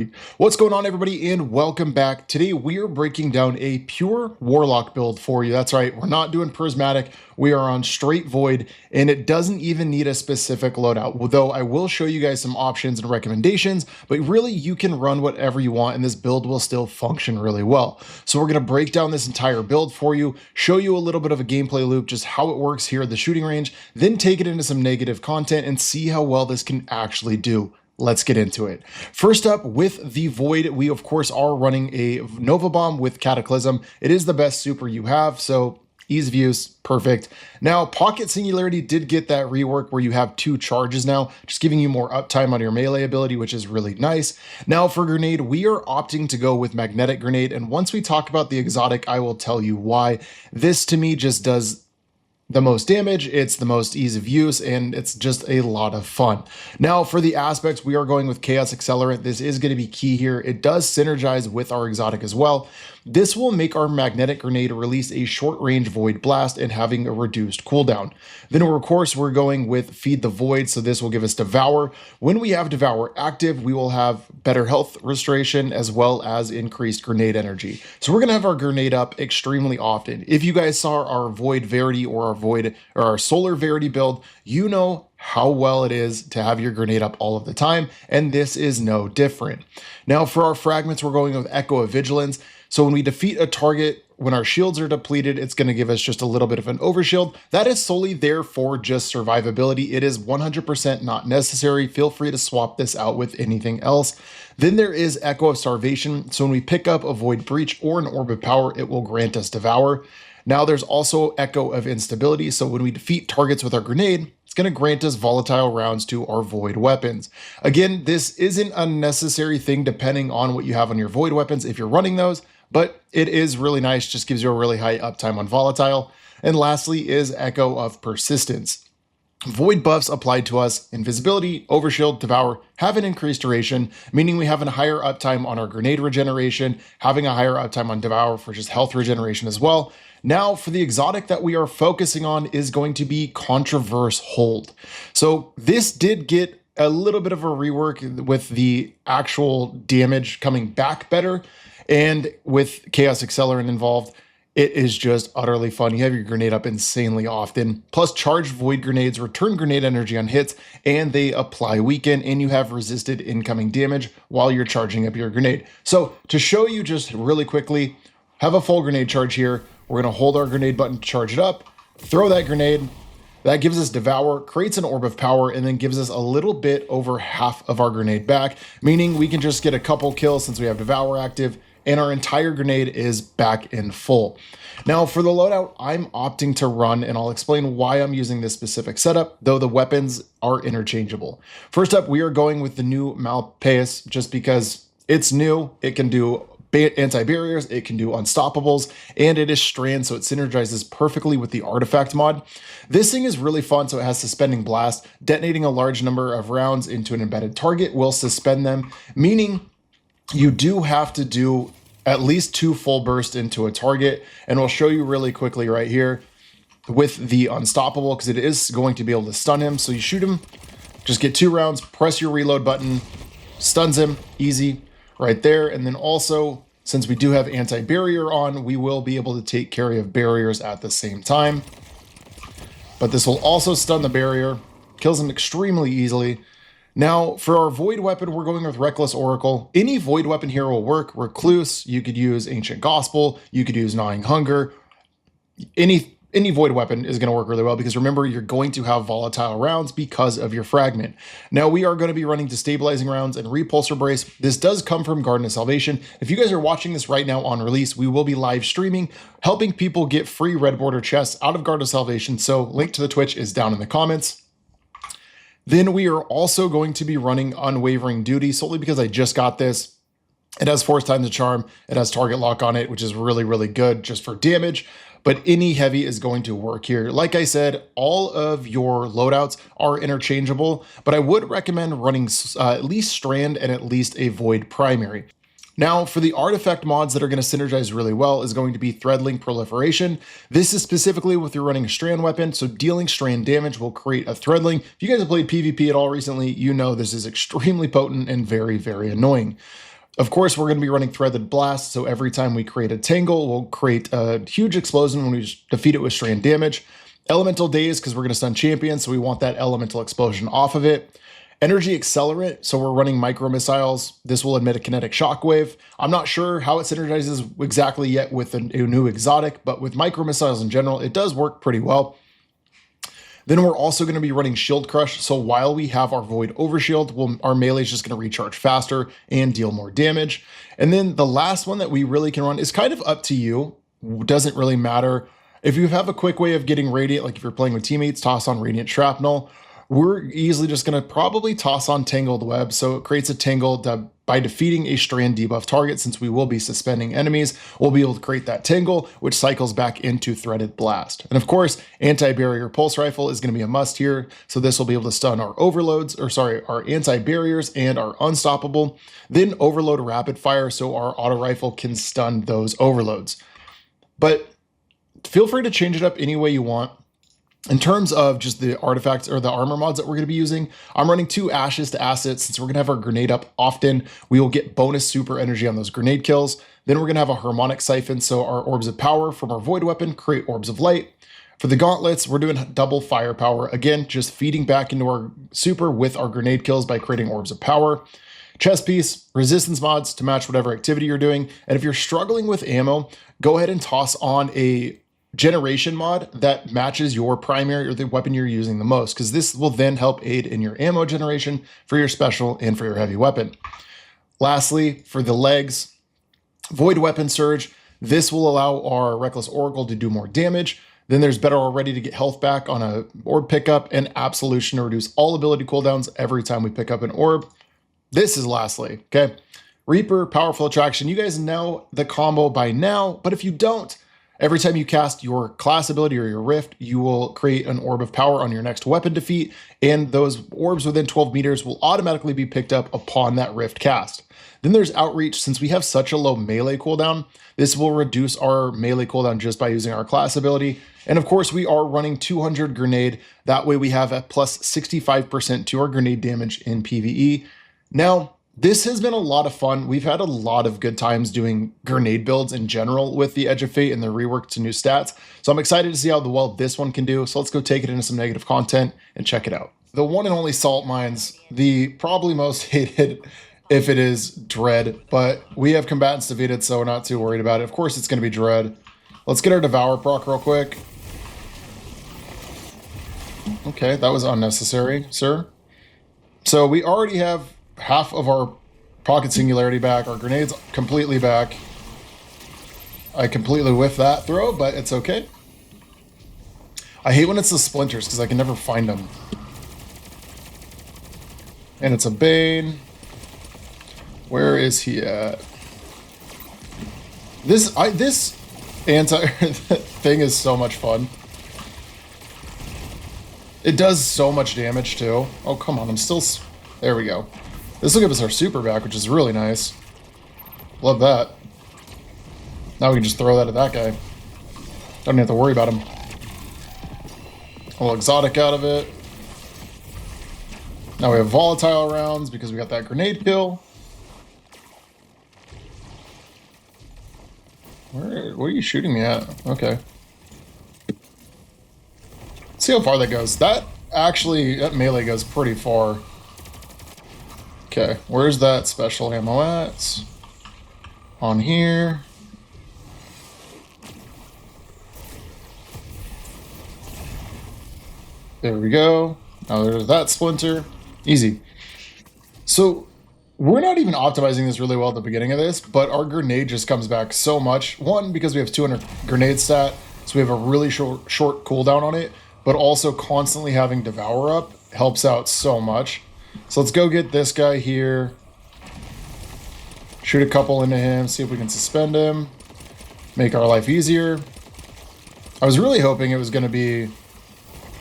Sweet. What's going on, everybody, and welcome back. Today we are breaking down a pure Warlock build for you. That's right, we're not doing Prismatic. We are on straight Void, and it doesn't even need a specific loadout, though I will show you guys some options and recommendations, but really you can run whatever you want and this build will still function really well. So we're going to break down this entire build for you, show you a little bit of a gameplay loop, just how it works here at the shooting range, then take it into some negative content and see how well this can actually do. Let's get into it. First up, with the Void, we of course are running a Nova Bomb with Cataclysm. It is the best super you have, so ease of use, perfect. Now, Pocket Singularity did get that rework where you have 2 charges now, just giving you more uptime on your melee ability, which is really nice. Now for Grenade, we are opting to go with Magnetic Grenade, and once we talk about the exotic, I will tell you why. This to me just does the most damage, it's the most ease of use, and it's just a lot of fun. Now for the aspects, we are going with Chaos Accelerant. This is going to be key here. It does synergize with our exotic as well. This will make our Magnetic Grenade release a short-range Void Blast and having a reduced cooldown. Then of course we're going with Feed the Void, so this will give us Devour. When we have Devour active, we will have better health restoration as well as increased grenade energy. So we're going to have our grenade up extremely often. If you guys saw our Void Verity or our Void or our Solar Verity build, you know how well it is to have your grenade up all of the time, and this is no different. Now for our fragments, we're going with Echo of Vigilance. So when we defeat a target, when our shields are depleted, it's going to give us just a little bit of an overshield. That is solely there for just survivability. It is 100% not necessary. Feel free to swap this out with anything else. Then there is Echo of Starvation. So when we pick up a Void Breach or an Orb of Power, it will grant us Devour. Now there's also Echo of Instability. So when we defeat targets with our grenade, it's going to grant us volatile rounds to our Void weapons. Again, this isn't a necessary thing depending on what you have on your Void weapons if you're running those, but it is really nice, just gives you a really high uptime on volatile. And lastly is Echo of Persistence. Void buffs applied to us, Invisibility, Overshield, Devour, have an increased duration, meaning we have a higher uptime on our grenade regeneration, having a higher uptime on Devour for just health regeneration as well. Now for the exotic that we are focusing on is going to be Controverse Hold. So this did get a little bit of a rework with the actual damage coming back better, and with Chaos Accelerant involved, it is just utterly fun. You have your grenade up insanely often. Plus, charged Void Grenades return grenade energy on hits, and they apply weaken, and you have resisted incoming damage while you're charging up your grenade. So to show you just really quickly, have a full grenade charge here. We're going to hold our grenade button to charge it up, throw that grenade. That gives us Devour, creates an Orb of Power, and then gives us a little bit over half of our grenade back, meaning we can just get a couple kills since we have Devour active, and our entire grenade is back in full. Now for the loadout, I'm opting to run, and I'll explain why I'm using this specific setup, though the weapons are interchangeable. First up, we are going with the new Malpaeus, just because it's new. It can do anti-barriers, it can do unstoppables, and it is strand, so it synergizes perfectly with the artifact mod. This thing is really fun, so it has suspending blast. Detonating a large number of rounds into an embedded target will suspend them, meaning you do have to do at least 2 full bursts into a target, and we'll show you really quickly right here with the unstoppable, because it is going to be able to stun him. So you shoot him, just get 2 rounds, press your reload button, stuns him, easy right there. And then also, since we do have anti-barrier on, we will be able to take care of barriers at the same time. But this will also stun the barrier, kills him extremely easily. Now, for our Void weapon, we're going with Reckless Oracle. Any Void weapon here will work. Recluse, you could use Ancient Gospel, you could use Gnawing Hunger. Any Void weapon is going to work really well, because remember, you're going to have volatile rounds because of your fragment. Now, we are going to be running Destabilizing Rounds and Repulsor Brace. This does come from Garden of Salvation. If you guys are watching this right now on release, we will be live streaming, helping people get free red border chests out of Garden of Salvation. So link to the Twitch is down in the comments. Then we are also going to be running Unwavering Duty, solely because I just got this. It has Force Time to Charm. It has Target Lock on it, which is really, really good just for damage. But any heavy is going to work here. Like I said, all of your loadouts are interchangeable, but I would recommend running at least Strand and at least a Void primary. Now, for the artifact mods that are going to synergize really well is going to be Threadlink Proliferation. This is specifically if you're running a strand weapon, so dealing strand damage will create a Threadlink. If you guys have played PvP at all recently, you know this is extremely potent and very, very annoying. Of course, we're going to be running Threaded Blast, so every time we create a Tangle, we'll create a huge explosion when we defeat it with strand damage. Elemental Daze, because we're going to stun champions, so we want that elemental explosion off of it. Energy Accelerant, so we're running micro missiles. This will emit a kinetic shockwave. I'm not sure how it synergizes exactly yet with a new exotic, but with micro missiles in general, it does work pretty well. Then we're also going to be running Shield Crush, so while we have our Void Overshield, our melee is just going to recharge faster and deal more damage. And then the last one that we really can run is kind of up to you. Doesn't really matter. If you have a quick way of getting Radiant, like if you're playing with teammates, toss on Radiant Shrapnel. We're easily just going to probably toss on Tangled Web, so it creates a Tangle by defeating a strand debuff target. Since we will be suspending enemies, we'll be able to create that Tangle, which cycles back into Threaded Blast. And of course, Anti-Barrier Pulse Rifle is going to be a must here, so this will be able to stun our overloads, or sorry, our anti-barriers and our unstoppable. Then Overload Rapid Fire, so our auto rifle can stun those overloads. But feel free to change it up any way you want. In terms of just the artifacts or the armor mods that we're going to be using, I'm running 2 Ashes to Assets. Since we're going to have our grenade up often, we will get bonus super energy on those grenade kills. Then we're going to have a Harmonic Siphon, so our Orbs of Power from our Void Weapon create Orbs of Light. For the Gauntlets, we're doing double firepower. Again, just feeding back into our super with our grenade kills by creating Orbs of Power. Chest piece, resistance mods to match whatever activity you're doing. And if you're struggling with ammo, go ahead and toss on a generation mod that matches your primary or the weapon you're using the most, because this will then help aid in your ammo generation for your special and for your heavy weapon. Lastly, for the legs, Void Weapon Surge. This will allow our Reckless Oracle to do more damage. Then there's Better Already to get health back on a orb pickup, and Absolution to reduce all ability cooldowns every time we pick up an orb. This is lastly, okay? Reaper, Powerful Attraction. You guys know the combo by now, but if you don't, every time you cast your class ability or your rift, you will create an Orb of Power on your next weapon defeat, and those orbs within 12 meters will automatically be picked up upon that rift cast. Then there's Outreach. Since we have such a low melee cooldown, this will reduce our melee cooldown just by using our class ability. And of course, we are running 200 Grenade. That way we have a plus 65% to our grenade damage in PvE. Now, this has been a lot of fun. We've had a lot of good times doing grenade builds in general with the Edge of Fate and the rework to new stats. So I'm excited to see how well this one can do. So let's go take it into some negative content and check it out. The one and only Salt Mines, the probably most hated, if it is, Dread. But we have combatants defeated, so we're not too worried about it. Of course, it's going to be Dread. Let's get our Devour proc real quick. Okay, that was unnecessary, sir. So we already have half of our pocket singularity back, our grenades completely back. I completely whiffed that throw, but it's okay. I hate when it's the splinters because I can never find them. And it's a Bane. Where is he at? This anti thing is so much fun. It does so much damage too. Oh, come on, I'm still... There we go. This will give us our super back, which is really nice. Love that. Now we can just throw that at that guy. Don't have to worry about him. A little exotic out of it. Now we have volatile rounds because we got that grenade kill. Where are you shooting me at? Okay. Let's see how far that goes. That melee goes pretty far. Okay, where's that special ammo at? On here. There we go. Now there's that splinter. Easy. So we're not even optimizing this really well at the beginning of this, but our grenade just comes back so much. One, because we have 200 grenade stat, so we have a really short cooldown on it, but also constantly having Devour up helps out so much. So let's go get this guy here. Shoot a couple into him, see if we can suspend him. Make our life easier. I was really hoping it was going to be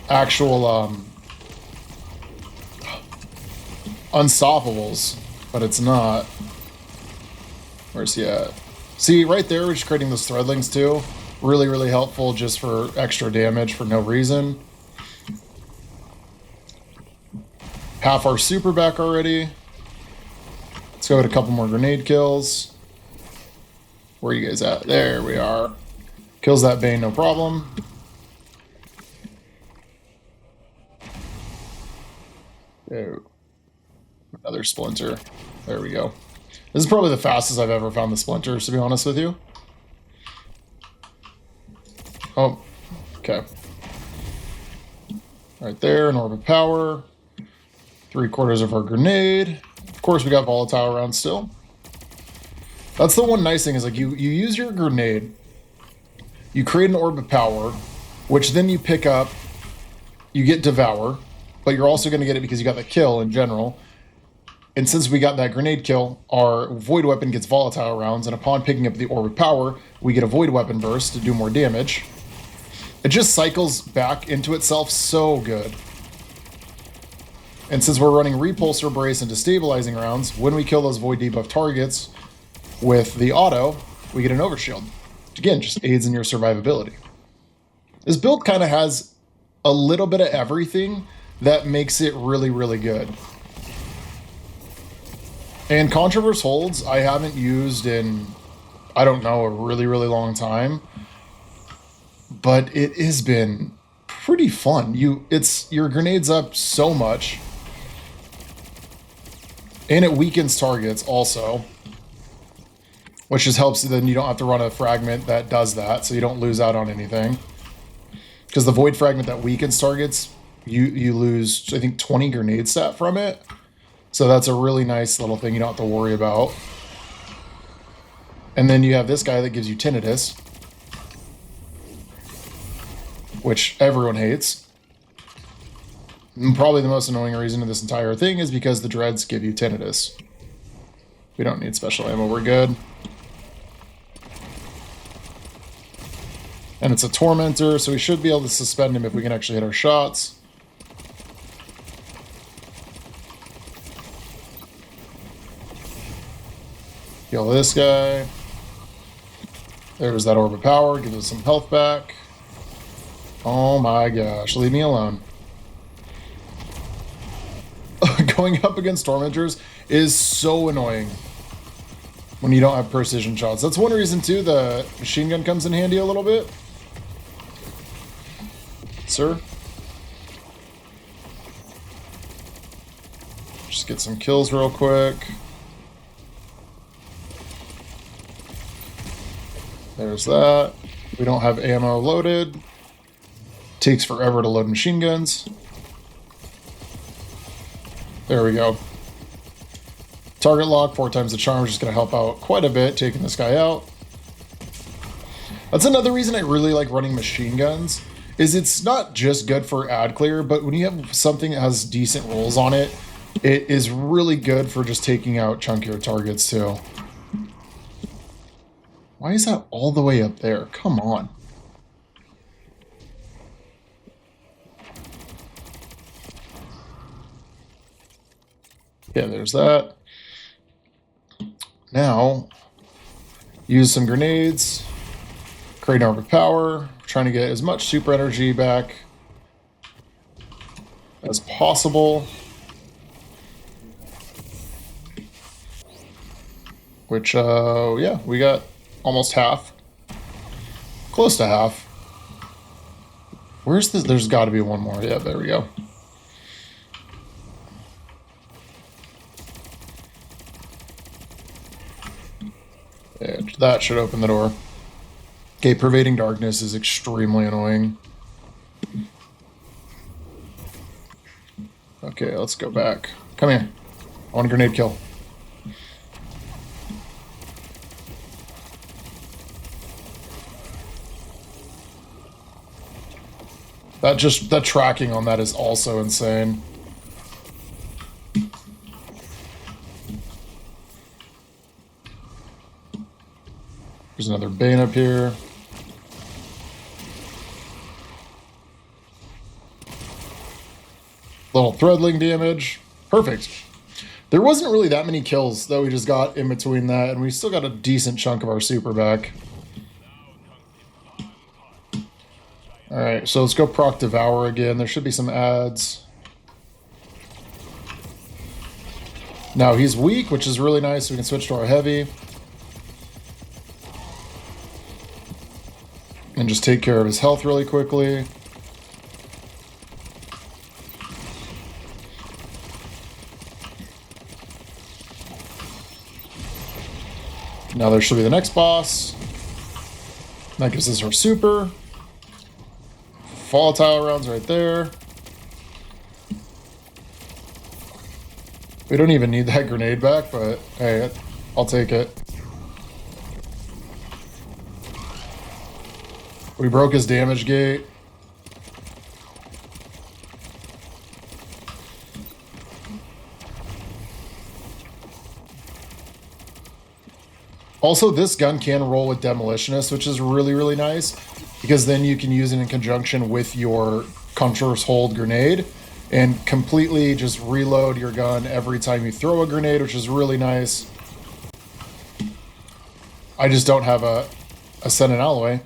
actual unstoppables, but it's not. Where's he at? See, right there, we're just creating those threadlings too. Really, really helpful just for extra damage for no reason. Half our super back already. Let's Let's go with a couple more grenade kills. Where are you guys at? There we are. Kills that Bane, no problem. Oh, another splinter. There we go. This is probably the fastest I've ever found the splinters, to be honest with you. Oh, okay. Right there, an orb of power. 3/4 of our grenade. Of course, we got volatile rounds still. That's the one nice thing is like you use your grenade, you create an orb of power, which then you pick up, you get devour, but you're also going to get it because you got the kill in general. And since we got that grenade kill, our void weapon gets volatile rounds, and upon picking up the orb of power, we get a void weapon burst to do more damage. It just cycles back into itself so good. And since we're running repulsor brace and destabilizing rounds, when we kill those void debuff targets with the auto, we get an overshield. Which again, just aids in your survivability. This build kind of has a little bit of everything that makes it really, really good. And Controverse holds, I haven't used in, I don't know, a really, really long time. But it has been pretty fun. Your grenades up so much. And it weakens targets also. Which just helps, then you don't have to run a fragment that does that, so you don't lose out on anything. Because the void fragment that weakens targets, you lose, I think, 20 grenade stat from it. So that's a really nice little thing you don't have to worry about. And then you have this guy that gives you tinnitus, which everyone hates. And probably the most annoying reason of this entire thing is because the dreads give you tinnitus. We don't need special ammo, we're good. And it's a tormentor, so we should be able to suspend him if we can actually hit our shots. Kill this guy. There's that orb of power, gives us some health back. Oh my gosh, leave me alone. Going up against tormentors is so annoying when you don't have precision shots. That's one reason too the machine gun comes in handy a little bit. Sir? Just get some kills real quick. There's that. We don't have ammo loaded. Takes forever to load machine guns. There we go. Target lock, 4 times the charm, is just going to help out quite a bit, taking this guy out. That's another reason I really like running machine guns, is it's not just good for ad clear, but when you have something that has decent rolls on it, it is really good for just taking out chunkier targets too. Why is that all the way up there? Come on. Yeah, there's that. Now, use some grenades. Create an orb of power. Trying to get as much super energy back as possible. Which, yeah, we got almost half. Close to half. Where's this? There's got to be one more. Yeah, there we go. And that should open the door. Okay, pervading darkness is extremely annoying. Okay, let's go back. Come here. I want a grenade kill. That tracking on that is also insane. There's another Bane up here. Little threadling damage. Perfect. There wasn't really that many kills that we just got in between that, and we still got a decent chunk of our super back. Alright, so let's go proc Devour again. There should be some ads. Now he's weak, which is really nice. So we can switch to our heavy. And just take care of his health really quickly. Now there should be the next boss. That gives us our super. Volatile rounds right there. We don't even need that grenade back, but hey, I'll take it. We broke his damage gate. Also, this gun can roll with Demolitionist, which is really, really nice, because then you can use it in conjunction with your Contour's Hold grenade and completely just reload your gun every time you throw a grenade, which is really nice. I just don't have a Ascend and Alloy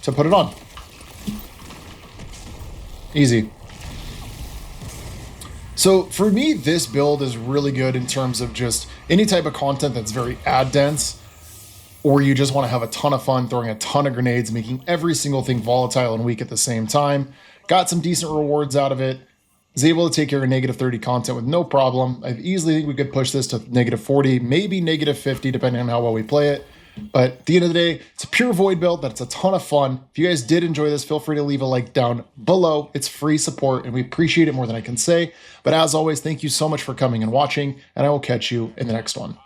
to put it on. Easy. So for me, this build is really good in terms of just any type of content that's very ad dense, or you just want to have a ton of fun throwing a ton of grenades, making every single thing volatile and weak at the same time. Got some decent rewards out of it. Was able to take care of -30 content with no problem. I easily think we could push this to -40, maybe -50, depending on how well we play it. But at the end of the day, it's a pure void build, but it's a ton of fun. If you guys did enjoy this, feel free to leave a like down below. It's free support, and we appreciate it more than I can say. But as always, thank you so much for coming and watching, and I will catch you in the next one.